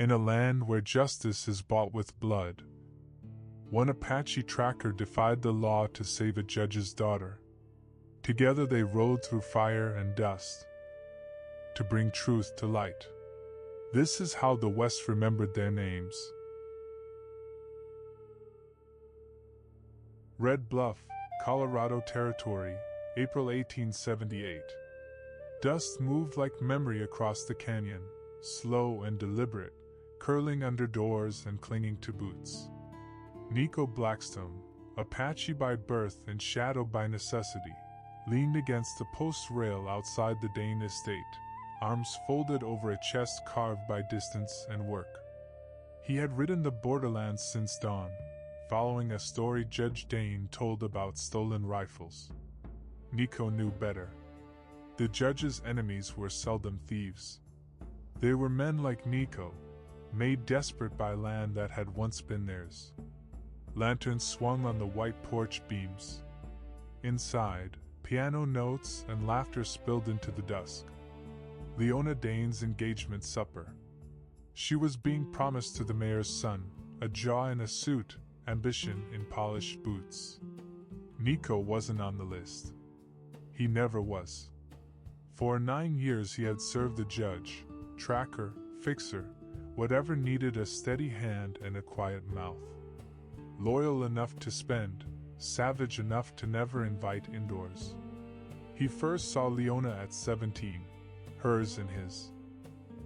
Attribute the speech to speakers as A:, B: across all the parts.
A: In a land where justice is bought with blood, one Apache tracker defied the law to save a judge's daughter. Together they rode through fire and dust to bring truth to light. This is how the West remembered their names. Red Bluff, Colorado Territory, April 1878. Dust moved like memory across the canyon, slow and deliberate, curling under doors and clinging to boots. Nico Blackstone, Apache by birth and shadow by necessity, leaned against the post rail outside the Dane estate, arms folded over a chest carved by distance and work. He had ridden the borderlands since dawn, following a story Judge Dane told about stolen rifles. Nico knew better. The judge's enemies were seldom thieves. They were men like Nico, made desperate by land that had once been theirs. Lanterns swung on the white porch beams. Inside, piano notes and laughter spilled into the dusk. Leona Dane's engagement supper. She was being promised to the mayor's son, a jaw in a suit, ambition in polished boots. Nico wasn't on the list. He never was. For 9 years he had served the judge, tracker, fixer, whatever needed a steady hand and a quiet mouth. Loyal enough to spend, savage enough to never invite indoors. He first saw Leona at 17, hers and his.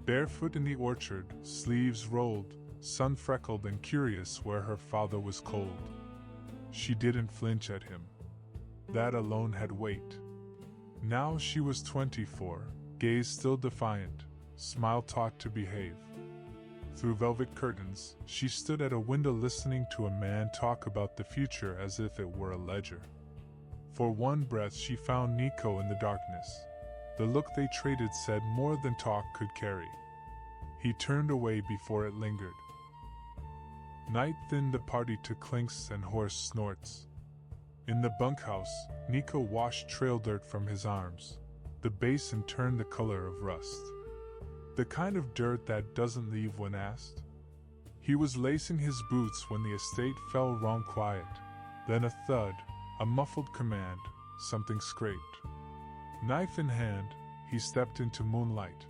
A: Barefoot in the orchard, sleeves rolled, sun-freckled and curious where her father was cold. She didn't flinch at him. That alone had weight. Now she was 24, gaze still defiant, smile taught to behave. Through velvet curtains, she stood at a window listening to a man talk about the future as if it were a ledger. For one breath she found Nico in the darkness. The look they traded said more than talk could carry. He turned away before it lingered. Night thinned the party to clinks and hoarse snorts. In the bunkhouse, Nico washed trail dirt from his arms. The basin turned the color of rust. The kind of dirt that doesn't leave when asked. He was lacing his boots when the estate fell wrong quiet. Then a thud, a muffled command, something scraped. Knife in hand, he stepped into moonlight.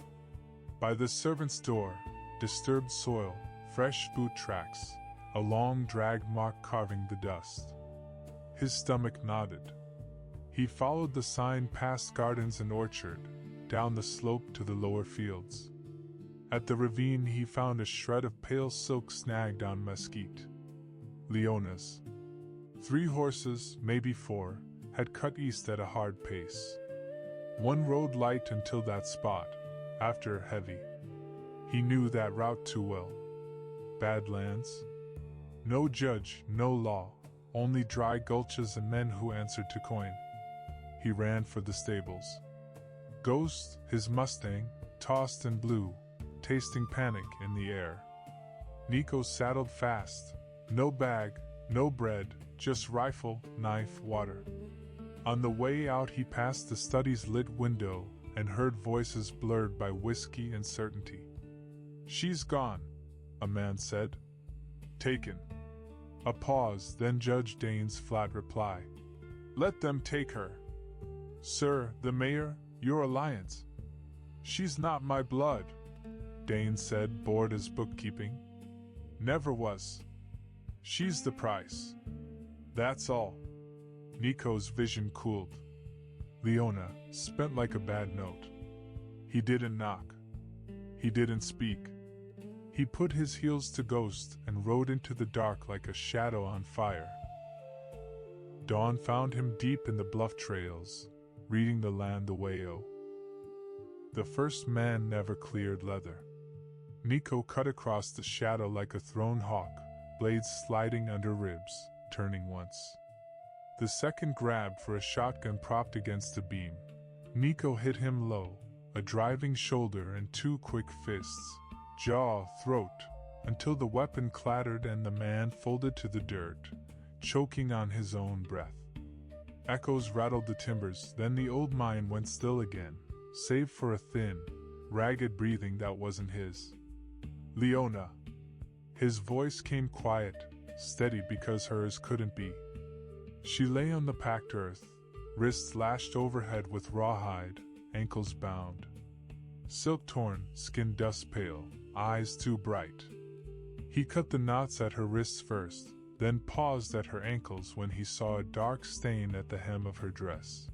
A: By the servant's door, disturbed soil, fresh boot tracks, a long drag mark carving the dust. His stomach nodded. He followed the sign past gardens and orchard, down the slope to the lower fields. At the ravine he found a shred of pale silk snagged on mesquite. Leona's. 3 horses, maybe 4, had cut east at a hard pace. One rode light until that spot, after heavy. He knew that route too well. Badlands. No judge, no law, only dry gulches and men who answered to coin. He ran for the stables. Ghost, his Mustang, tossed and blew, tasting panic in the air. Nico saddled fast. No bag, no bread, just rifle, knife, water. On the way out he passed the study's lit window and heard voices blurred by whiskey and certainty. "She's gone," a man said. "Taken." A pause, then Judge Dane's flat reply. "Let them take her." "Sir, the mayor, your alliance." "She's not my blood," Dane said, bored as bookkeeping. "Never was. She's the price. That's all." Nico's vision cooled. Leona, spent like a bad note. He didn't knock. He didn't speak. He put his heels to Ghost and rode into the dark like a shadow on fire. Dawn found him deep in the bluff trails, reading the land away. The first man never cleared leather. Nico cut across the shadow like a thrown hawk, blades sliding under ribs, turning once. The second grabbed for a shotgun propped against a beam. Nico hit him low, a driving shoulder and 2 quick fists, jaw, throat, until the weapon clattered and the man folded to the dirt, choking on his own breath. Echoes rattled the timbers, then the old mine went still again, save for a thin, ragged breathing that wasn't his. Leona. His voice came quiet, steady because hers couldn't be. She lay on the packed earth, wrists lashed overhead with rawhide, ankles bound. Silk torn, skin dust pale, eyes too bright. He cut the knots at her wrists first, then paused at her ankles when he saw a dark stain at the hem of her dress.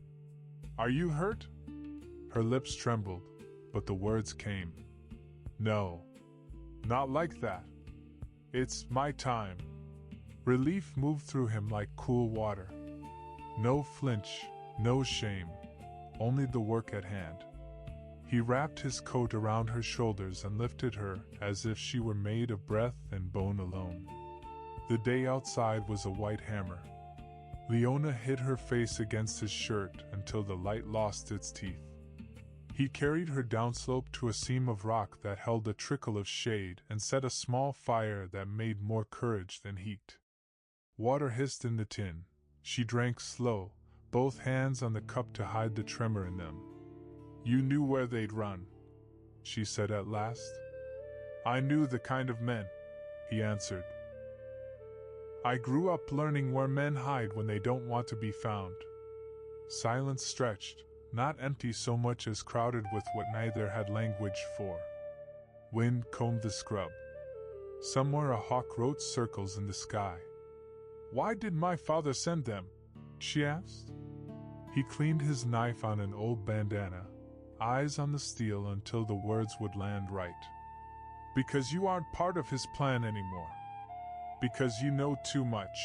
A: "Are you hurt?" Her lips trembled, but the words came. "No. Not like that. It's my time." Relief moved through him like cool water. No flinch, no shame, only the work at hand. He wrapped his coat around her shoulders and lifted her as if she were made of breath and bone alone. The day outside was a white hammer. Leona hid her face against his shirt until the light lost its teeth. He carried her downslope to a seam of rock that held a trickle of shade and set a small fire that made more courage than heat. Water hissed in the tin. She drank slow, both hands on the cup to hide the tremor in them. "You knew where they'd run," she said at last. "I knew the kind of men," he answered. "I grew up learning where men hide when they don't want to be found." Silence stretched, not empty so much as crowded with what neither had language for. Wind combed the scrub. Somewhere a hawk wrote circles in the sky. "Why did my father send them?" she asked. He cleaned his knife on an old bandana, eyes on the steel until the words would land right. "Because you aren't part of his plan anymore. Because you know too much."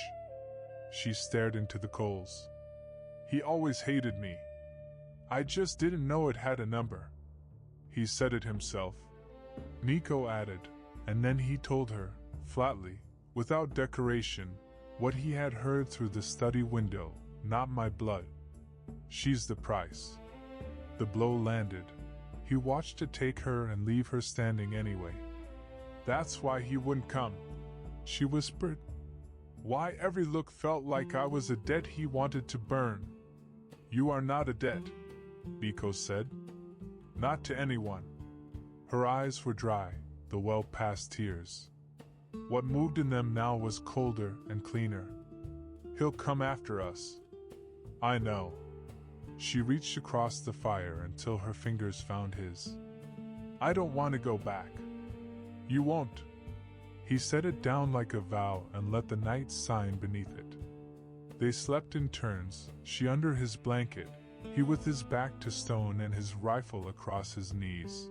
A: She stared into the coals. "He always hated me. I just didn't know it had a number." He said it himself. Nico added, and then he told her, flatly, without decoration, what he had heard through the study window. "Not my blood. She's the price." The blow landed. He watched it take her and leave her standing anyway. "That's why he wouldn't come," she whispered. "Why every look felt like I was a debt he wanted to burn." "You are not a debt," Nico said. "Not to anyone." Her eyes were dry, the well past tears. What moved in them now was colder and cleaner. "He'll come after us." "I know." She reached across the fire until her fingers found his. "I don't want to go back." "You won't." He set it down like a vow and let the night sign beneath it. They slept in turns, she under his blanket, he with his back to stone and his rifle across his knees.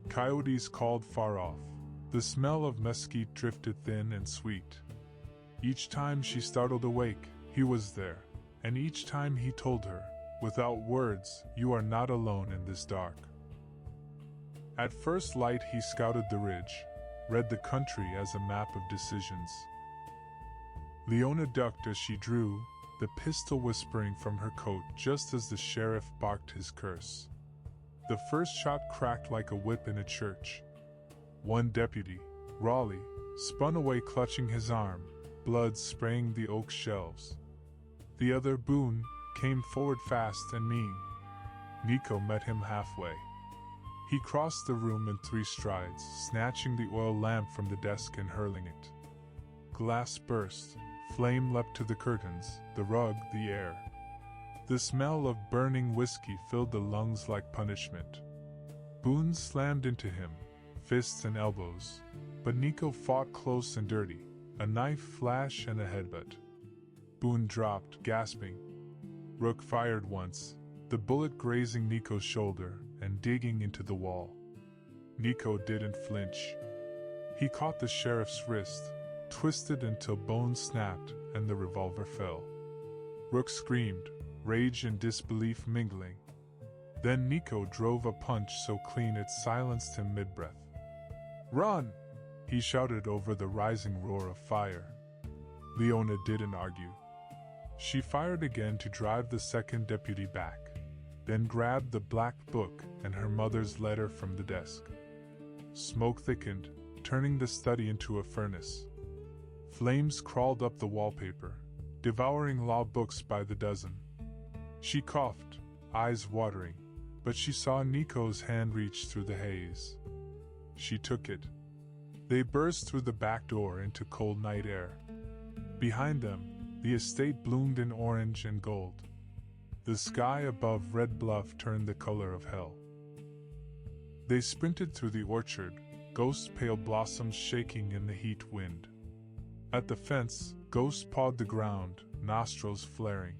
A: Coyotes called far off. The smell of mesquite drifted thin and sweet. Each time she startled awake, he was there, and each time he told her, without words, "You are not alone in this dark." At first light he scouted the ridge, read the country as a map of decisions. Leona ducked as she drew, the pistol whispering from her coat just as the sheriff barked his curse. The first shot cracked like a whip in a church. One deputy, Raleigh, spun away clutching his arm, blood spraying the oak shelves. The other, Boone, came forward fast and mean. Nico met him halfway. He crossed the room in 3 strides, snatching the oil lamp from the desk and hurling it. Glass burst, flame leapt to the curtains, the rug, the air. The smell of burning whiskey filled the lungs like punishment. Boone slammed into him, fists and elbows, but Nico fought close and dirty, a knife flash and a headbutt. Boone dropped, gasping. Rook fired once, the bullet grazing Nico's shoulder and digging into the wall. Nico didn't flinch. He caught the sheriff's wrist, twisted until bones snapped and the revolver fell. Rook screamed, rage and disbelief mingling. Then Nico drove a punch so clean it silenced him mid-breath. "Run!" he shouted over the rising roar of fire. Leona didn't argue. She fired again to drive the second deputy back, then grabbed the black book and her mother's letter from the desk. Smoke thickened, turning the study into a furnace. Flames crawled up the wallpaper, devouring law books by the dozen. She coughed, eyes watering, but she saw Nico's hand reach through the haze. She took it. They burst through the back door into cold night air. Behind them, the estate bloomed in orange and gold. The sky above Red Bluff turned the color of hell. They sprinted through the orchard, Ghost's pale blossoms shaking in the heat wind. At the fence, Ghost pawed the ground, nostrils flaring.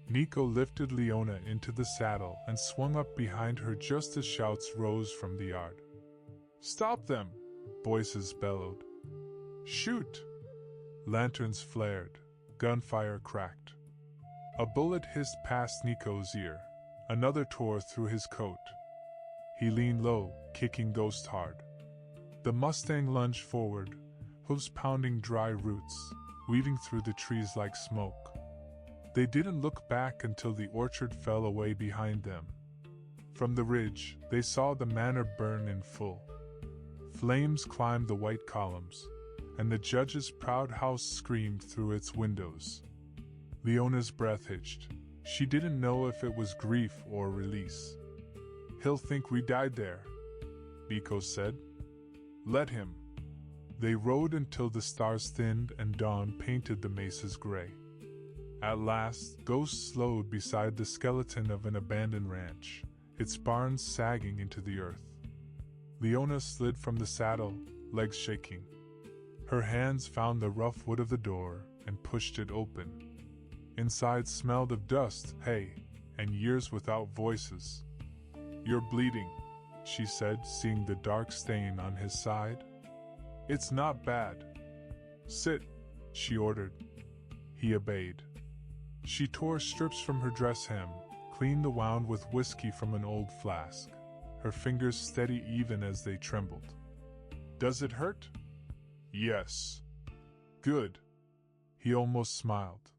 A: Nico lifted Leona into the saddle and swung up behind her just as shouts rose from the yard. "Stop them!" voices bellowed. "Shoot!" Lanterns flared, gunfire cracked. A bullet hissed past Nico's ear, another tore through his coat. He leaned low, kicking Ghost hard. The Mustang lunged forward, hooves pounding dry roots, weaving through the trees like smoke. They didn't look back until the orchard fell away behind them. From the ridge, they saw the manor burn in full. Flames climbed the white columns, and the judge's proud house screamed through its windows. Leona's breath hitched. She didn't know if it was grief or release. "He'll think we died there," Nico said. "Let him." They rode until the stars thinned and dawn painted the mesas gray. At last, Ghost slowed beside the skeleton of an abandoned ranch, its barns sagging into the earth. Leona slid from the saddle, legs shaking. Her hands found the rough wood of the door and pushed it open. Inside smelled of dust, hay, and years without voices. "You're bleeding," she said, seeing the dark stain on his side. "It's not bad." "Sit," she ordered. He obeyed. She tore strips from her dress hem, cleaned the wound with whiskey from an old flask, her fingers steady even as they trembled. "Does it hurt?" "Yes." "Good." He almost smiled.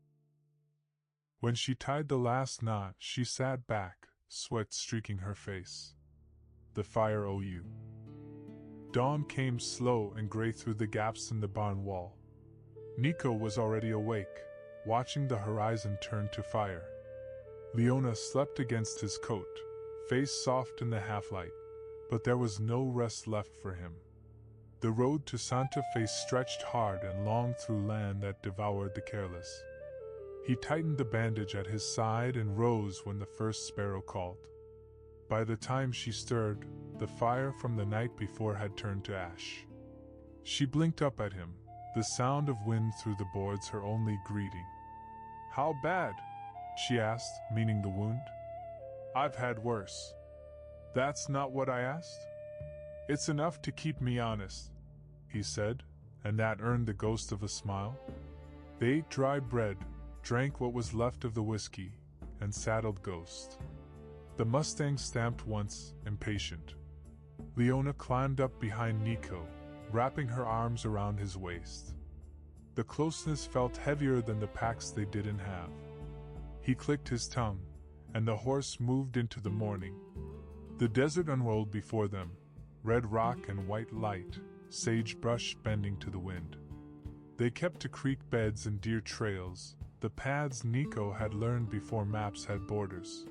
A: When she tied the last knot, she sat back, sweat streaking her face. "The fire you." Dawn came slow and gray through the gaps in the barn wall. Nico was already awake, watching the horizon turn to fire. Leona slept against his coat, face soft in the half-light, but there was no rest left for him. The road to Santa Fe stretched hard and long through land that devoured the careless. He tightened the bandage at his side and rose when the first sparrow called. By the time she stirred, the fire from the night before had turned to ash. She blinked up at him, the sound of wind through the boards her only greeting. "How bad?" she asked, meaning the wound. "I've had worse." "That's not what I asked." "It's enough to keep me honest," he said, and that earned the ghost of a smile. They ate dry bread, drank what was left of the whiskey, and saddled Ghost. The Mustang stamped once, impatient. Leona climbed up behind Nico, wrapping her arms around his waist. The closeness felt heavier than the packs they didn't have. He clicked his tongue, and the horse moved into the morning. The desert unrolled before them, red rock and white light, sagebrush bending to the wind. They kept to creek beds and deer trails, the paths Nico had learned before maps had borders.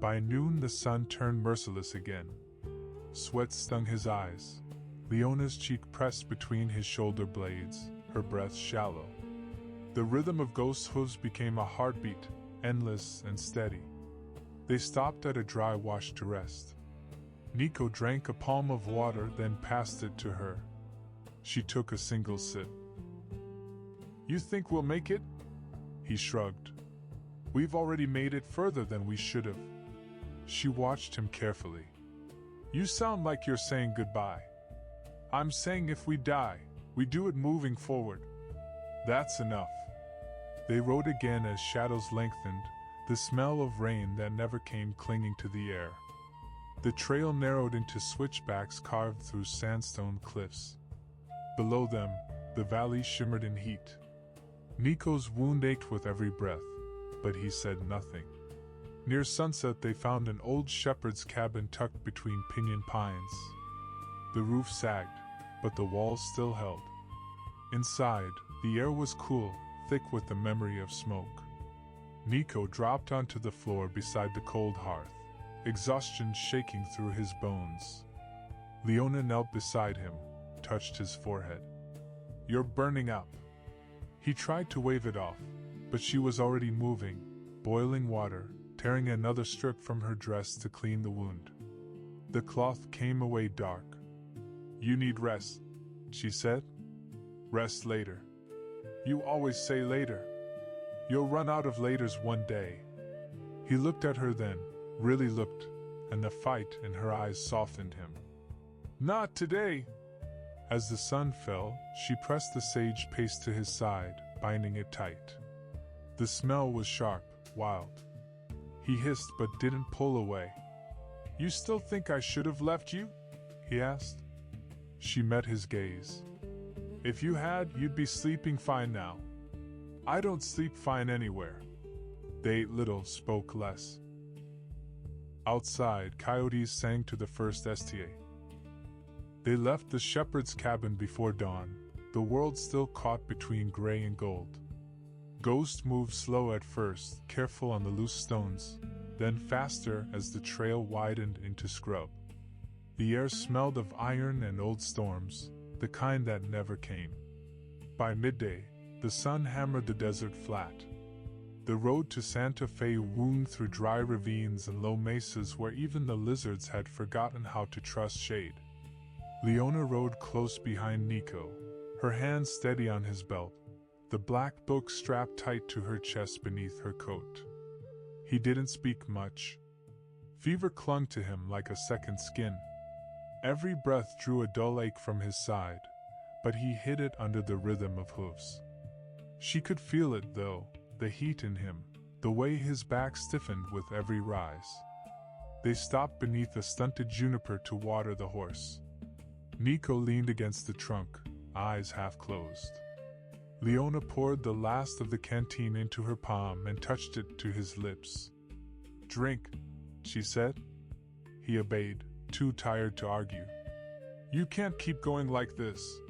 A: By noon the sun turned merciless again. Sweat stung his eyes. Leona's cheek pressed between his shoulder blades, her breath shallow. The rhythm of Ghost's hooves became a heartbeat, endless and steady. They stopped at a dry wash to rest. Nico drank a palm of water, then passed it to her. She took a single sip. "You think we'll make it?" He shrugged. "We've already made it further than we should have." She watched him carefully. "You sound like you're saying goodbye." "I'm saying if we die, we do it moving forward." "That's enough." They rode again as shadows lengthened, the smell of rain that never came clinging to the air. The trail narrowed into switchbacks carved through sandstone cliffs. Below them, the valley shimmered in heat. Nico's wound ached with every breath, but he said nothing. Near sunset they found an old shepherd's cabin tucked between pinyon pines. The roof sagged, but the walls still held. Inside, the air was cool, thick with the memory of smoke. Nico dropped onto the floor beside the cold hearth, exhaustion shaking through his bones. Leona knelt beside him, touched his forehead. "You're burning up." He tried to wave it off, but she was already moving, boiling water, tearing another strip from her dress to clean the wound. The cloth came away dark. "You need rest," she said. "Rest later." "You always say later. You'll run out of laters one day." He looked at her then, really looked, and the fight in her eyes softened him. "Not today." As the sun fell, she pressed the sage paste to his side, binding it tight. The smell was sharp, wild. He hissed but didn't pull away. "You still think I should have left you?" he asked. She met his gaze. "If you had, you'd be sleeping fine now." "I don't sleep fine anywhere." They ate little, spoke less. Outside, coyotes sang to the first STA. They left the shepherd's cabin before dawn, the world still caught between gray and gold. Ghost moved slow at first, careful on the loose stones, then faster as the trail widened into scrub. The air smelled of iron and old storms, the kind that never came. By midday, the sun hammered the desert flat. The road to Santa Fe wound through dry ravines and low mesas where even the lizards had forgotten how to trust shade. Leona rode close behind Nico, her hands steady on his belt, the black book strapped tight to her chest beneath her coat. He didn't speak much. Fever clung to him like a second skin. Every breath drew a dull ache from his side, but he hid it under the rhythm of hooves. She could feel it though, the heat in him, the way his back stiffened with every rise. They stopped beneath a stunted juniper to water the horse. Nico leaned against the trunk, eyes half closed. Leona poured the last of the canteen into her palm and touched it to his lips. "Drink," she said. He obeyed, too tired to argue. "You can't keep going like this."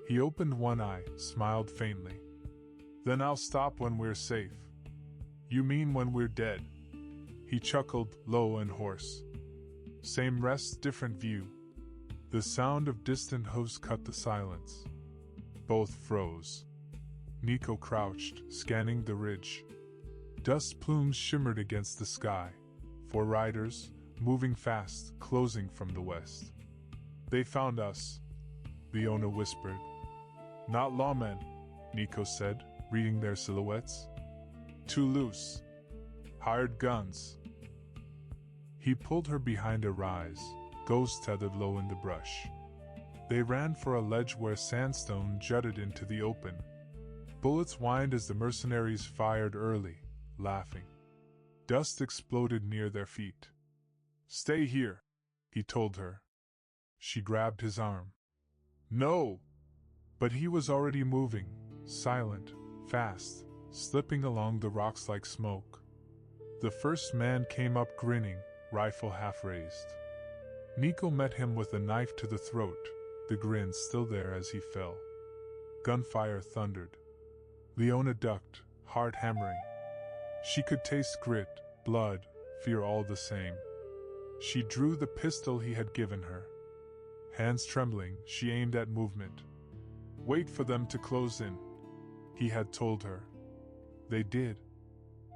A: He opened one eye, smiled faintly. "Then I'll stop when we're safe." "You mean when we're dead?" He chuckled, low and hoarse. Same rest, different view. The sound of distant hooves cut the silence. Both froze. Nico crouched, scanning the ridge. Dust plumes shimmered against the sky. 4 riders, moving fast, closing from the west. "They found us," Leona whispered. "Not lawmen," Nico said, reading their silhouettes. "Too loose. Hired guns." He pulled her behind a rise, Ghost tethered low in the brush. They ran for a ledge where sandstone jutted into the open. Bullets whined as the mercenaries fired early, laughing. Dust exploded near their feet. "Stay here," he told her. She grabbed his arm. "No!" But he was already moving, silent, fast, slipping along the rocks like smoke. The first man came up grinning, rifle half raised. Nico met him with a knife to the throat, the grin still there as he fell. Gunfire thundered. Leona ducked, heart hammering. She could taste grit, blood, fear all the same. She drew the pistol he had given her. Hands trembling, she aimed at movement. "Wait for them to close in," he had told her. They did.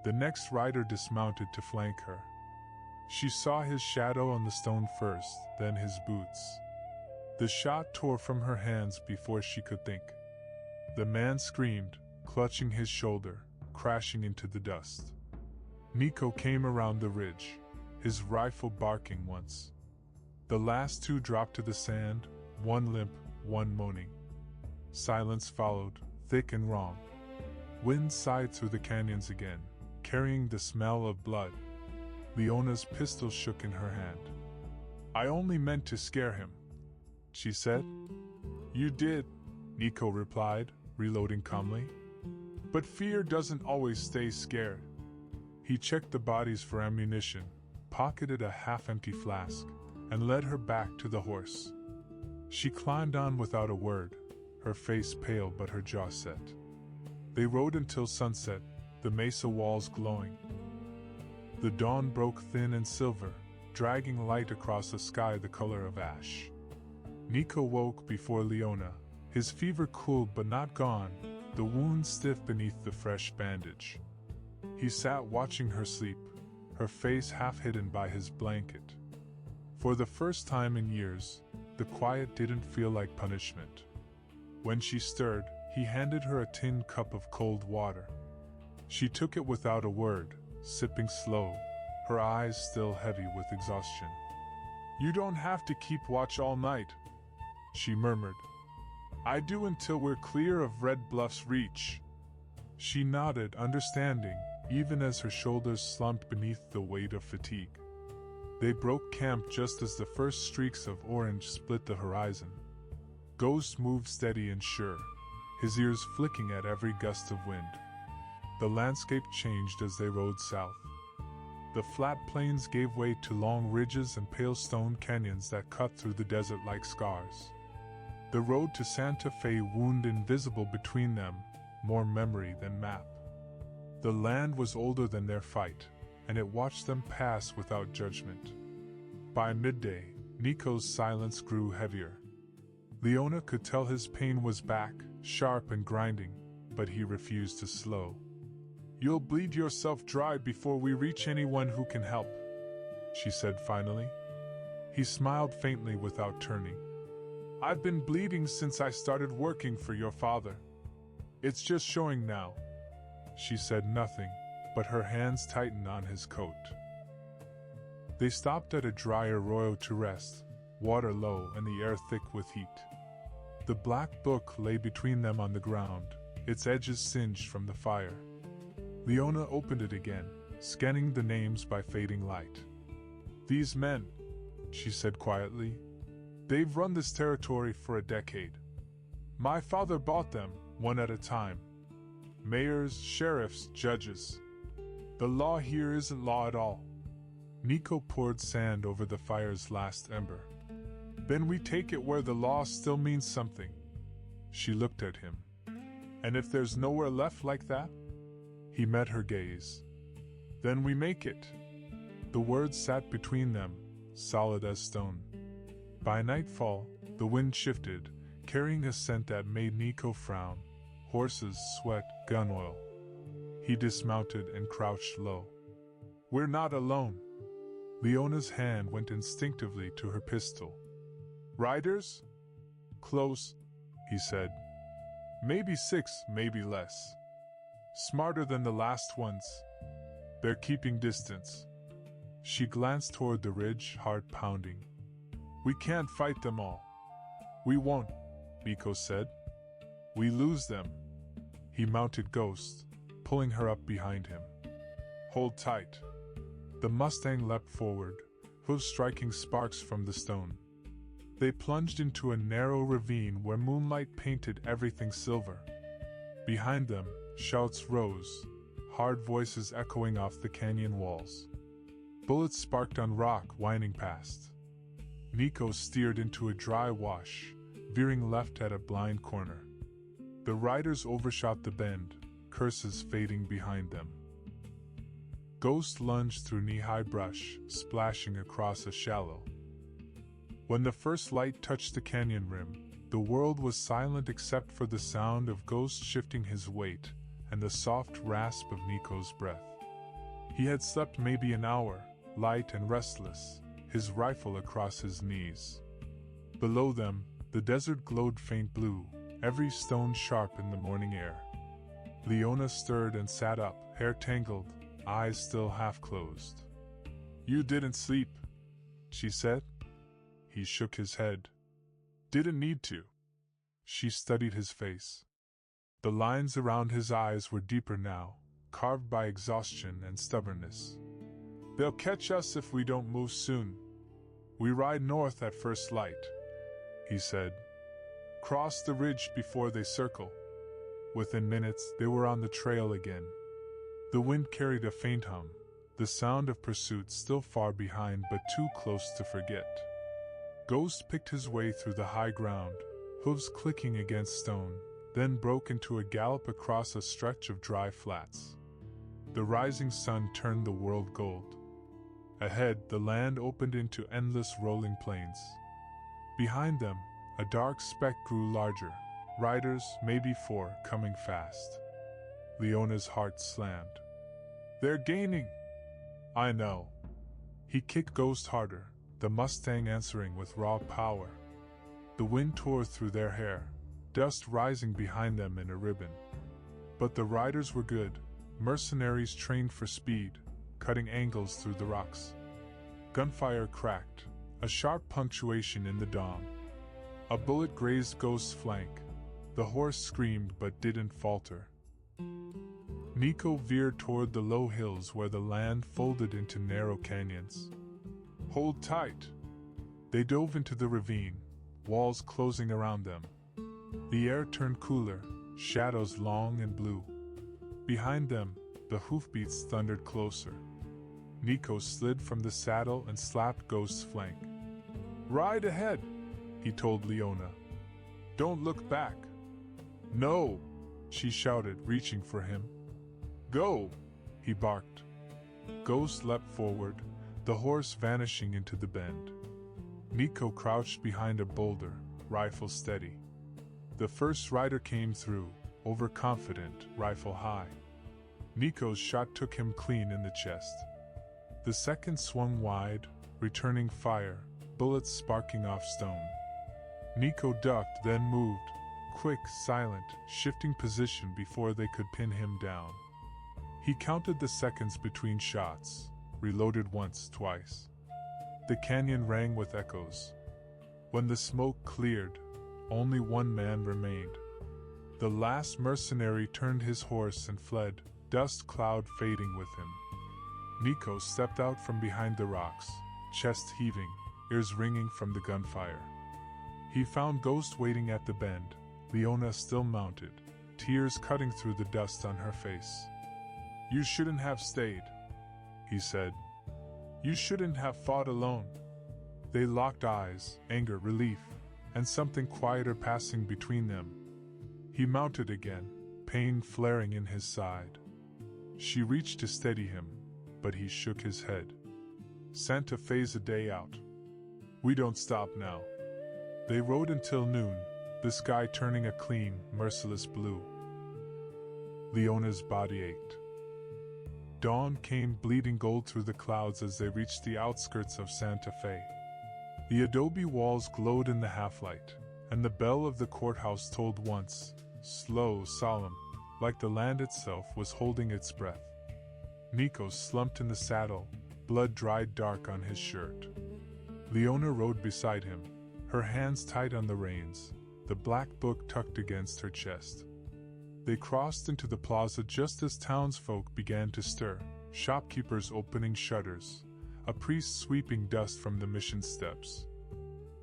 A: The next rider dismounted to flank her. She saw his shadow on the stone first, then his boots. The shot tore from her hands before she could think. The man screamed, clutching his shoulder, crashing into the dust. Nico came around the ridge, his rifle barking once. The last 2 dropped to the sand, one limp, one moaning. Silence followed, thick and wrong. Wind sighed through the canyons again, carrying the smell of blood. Leona's pistol shook in her hand. "I only meant to scare him," she said. "You did," Nico replied, reloading calmly. "But fear doesn't always stay scared." He checked the bodies for ammunition, pocketed a half-empty flask, and led her back to the horse. She climbed on without a word, her face pale but her jaw set. They rode until sunset, the mesa walls glowing. The dawn broke thin and silver, dragging light across a sky the color of ash. Nico woke before Leona, his fever cooled but not gone, the wound stiff beneath the fresh bandage. He sat watching her sleep, her face half hidden by his blanket. For the first time in years, the quiet didn't feel like punishment. When she stirred, he handed her a tin cup of cold water. She took it without a word, sipping slow, her eyes still heavy with exhaustion. "You don't have to keep watch all night," she murmured. "I do until we're clear of Red Bluff's reach." She nodded, understanding, even as her shoulders slumped beneath the weight of fatigue. They broke camp just as the first streaks of orange split the horizon. Ghost moved steady and sure, his ears flicking at every gust of wind. The landscape changed as they rode south. The flat plains gave way to long ridges and pale stone canyons that cut through the desert like scars. The road to Santa Fe wound invisible between them, more memory than map. The land was older than their fight, and it watched them pass without judgment. By midday, Nico's silence grew heavier. Leona could tell his pain was back, sharp and grinding, but he refused to slow. "You'll bleed yourself dry before we reach anyone who can help," she said finally. He smiled faintly without turning. "I've been bleeding since I started working for your father. It's just showing now." She said nothing, but her hands tightened on his coat. They stopped at a dry arroyo to rest, water low and the air thick with heat. The black book lay between them on the ground, its edges singed from the fire. Leona opened it again, scanning the names by fading light. "These men," she said quietly, "they've run this territory for a decade. My father bought them, one at a time. Mayors, sheriffs, judges. The law here isn't law at all." Nico poured sand over the fire's last ember. "Then we take it where the law still means something." She looked at him. "And if there's nowhere left like that?" He met her gaze. "Then we make it." The words sat between them, solid as stone. By nightfall, the wind shifted, carrying a scent that made Nico frown. Horses, sweat, gun oil. He dismounted and crouched low. "We're not alone." Leona's hand went instinctively to her pistol. "Riders?" "Close," he said. "Maybe 6, maybe less. Smarter than the last ones. They're keeping distance." She glanced toward the ridge, heart pounding. "We can't fight them all." "We won't," Nico said. "We lose them." He mounted Ghost, pulling her up behind him. "Hold tight." The Mustang leapt forward, hooves striking sparks from the stone. They plunged into a narrow ravine where moonlight painted everything silver. Behind them, shouts rose, hard voices echoing off the canyon walls. Bullets sparked on rock, whining past. Nico steered into a dry wash, veering left at a blind corner. The riders overshot the bend, curses fading behind them. Ghost lunged through knee-high brush, splashing across a shallow. When the first light touched the canyon rim, the world was silent except for the sound of Ghost shifting his weight and the soft rasp of Nico's breath. He had slept maybe an hour, light and restless, his rifle across his knees. Below them, the desert glowed faint blue, every stone sharp in the morning air. Leona stirred and sat up, hair tangled, eyes still half closed. "You didn't sleep," she said. He shook his head. "Didn't need to." She studied his face. The lines around his eyes were deeper now, carved by exhaustion and stubbornness. "They'll catch us if we don't move soon. We ride north at first light," he said. "Cross the ridge before they circle." Within minutes, they were on the trail again. The wind carried a faint hum, the sound of pursuit still far behind but too close to forget. Ghost picked his way through the high ground, hooves clicking against stone, then broke into a gallop across a stretch of dry flats. The rising sun turned the world gold. Ahead, the land opened into endless rolling plains. Behind them, A dark speck grew larger. Riders, maybe 4, coming fast. Leona's heart slammed. They're gaining! I know. He kicked Ghost harder, the Mustang answering with raw power. The wind tore through their hair, dust rising behind them in a ribbon. But the riders were good, mercenaries trained for speed, cutting angles through the rocks. Gunfire cracked, a sharp punctuation in the dawn. A bullet grazed Ghost's flank. The horse screamed but didn't falter. Nico veered toward the low hills where the land folded into narrow canyons. Hold tight! They dove into the ravine, walls closing around them. The air turned cooler, shadows long and blue. Behind them, the hoofbeats thundered closer. Nico slid from the saddle and slapped Ghost's flank. Ride ahead, he told Leona. Don't look back. No, she shouted, reaching for him. Go, he barked. Ghost leapt forward, the horse vanishing into the bend. Nico crouched behind a boulder, rifle steady. The first rider came through, overconfident, rifle high. Nico's shot took him clean in the chest. The second swung wide, returning fire, bullets sparking off stone. Nico ducked, then moved, quick, silent, shifting position before they could pin him down. He counted the seconds between shots, reloaded once, twice. The canyon rang with echoes. When the smoke cleared, only one man remained. The last mercenary turned his horse and fled, dust cloud fading with him. Nico stepped out from behind the rocks, chest heaving, ears ringing from the gunfire. He found Ghost waiting at the bend, Leona still mounted, tears cutting through the dust on her face. You shouldn't have stayed, he said. You shouldn't have fought alone. They locked eyes, anger, relief, and something quieter passing between them. He mounted again, pain flaring in his side. She reached to steady him, but he shook his head. Santa Fe's a day out. We don't stop now. They rode until noon, the sky turning a clean, merciless blue. Leona's body ached. Dawn came bleeding gold through the clouds as they reached the outskirts of Santa Fe. The adobe walls glowed in the half-light, and the bell of the courthouse tolled once, slow, solemn, like the land itself was holding its breath. Nico slumped in the saddle, blood dried dark on his shirt. Leona rode beside him, her hands tight on the reins, the black book tucked against her chest. They crossed into the plaza just as townsfolk began to stir, shopkeepers opening shutters, a priest sweeping dust from the mission steps.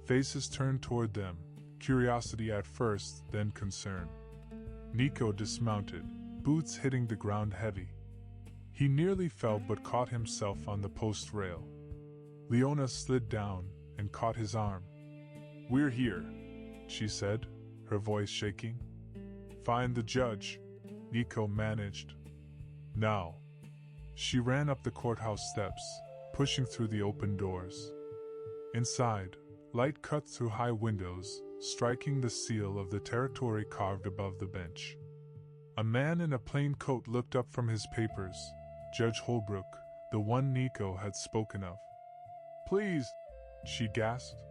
A: Faces turned toward them, curiosity at first, then concern. Nico dismounted, boots hitting the ground heavy. He nearly fell but caught himself on the post rail. Leona slid down and caught his arm. We're here, she said, her voice shaking. Find the judge, Nico managed. Now. She ran up the courthouse steps, pushing through the open doors. Inside, light cut through high windows, striking the seal of the territory carved above the bench. A man in a plain coat looked up from his papers, Judge Holbrook, the one Nico had spoken of. Please, she gasped.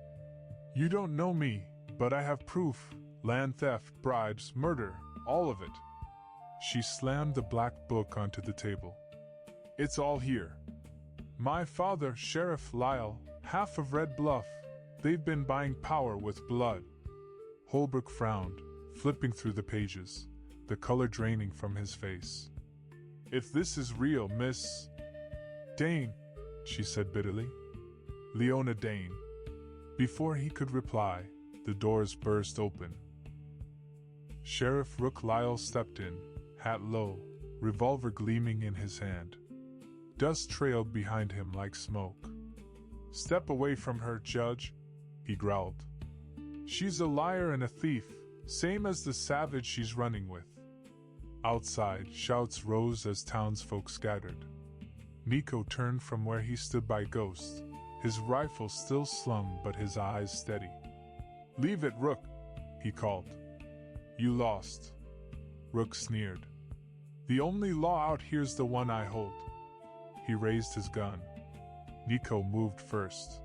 A: You don't know me, but I have proof. Land theft, bribes, murder, all of it. She slammed the black book onto the table. It's all here. My father, Sheriff Lyle, half of Red Bluff. They've been buying power with blood. Holbrook frowned, flipping through the pages, the color draining from his face. If this is real, Miss Dane, she said bitterly. Leona Dane. Before he could reply, the doors burst open. Sheriff Rook Lyle stepped in, hat low, revolver gleaming in his hand. Dust trailed behind him like smoke. Step away from her, Judge, he growled. She's a liar and a thief, same as the savage she's running with. Outside, shouts rose as townsfolk scattered. Nico turned from where he stood by Ghost, his rifle still slung but his eyes steady. Leave it, Rook, he called. You lost. Rook sneered. The only law out here's the one I hold. He raised his gun. Nico moved first.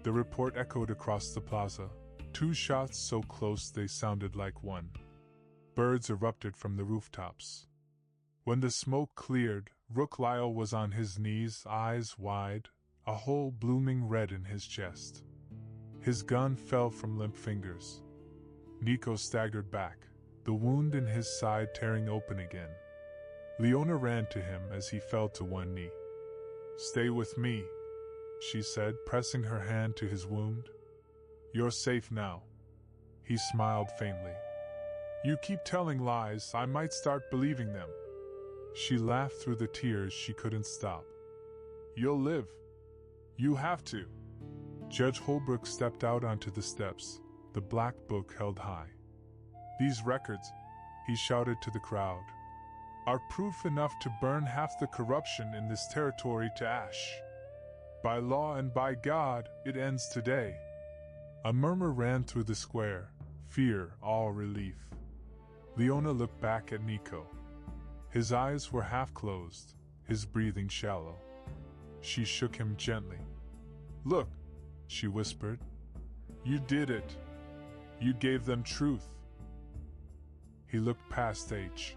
A: The report echoed across the plaza. 2 shots so close they sounded like one. Birds erupted from the rooftops. When the smoke cleared, Rook Lyle was on his knees, eyes wide, a hole blooming red in his chest. His gun fell from limp fingers. Nico staggered back, the wound in his side tearing open again. Leona ran to him as he fell to one knee. Stay with me, she said, pressing her hand to his wound. You're safe now. He smiled faintly. You keep telling lies, I might start believing them. She laughed through the tears she couldn't stop. You'll live. You have to. Judge Holbrook stepped out onto the steps, the black book held high. These records, he shouted to the crowd, are proof enough to burn half the corruption in this territory to ash. By law and by God, it ends today. A murmur ran through the square, fear, all relief. Leona looked back at Nico. His eyes were half closed, his breathing shallow. She shook him gently. Look, she whispered. You did it. You gave them truth. He looked past H.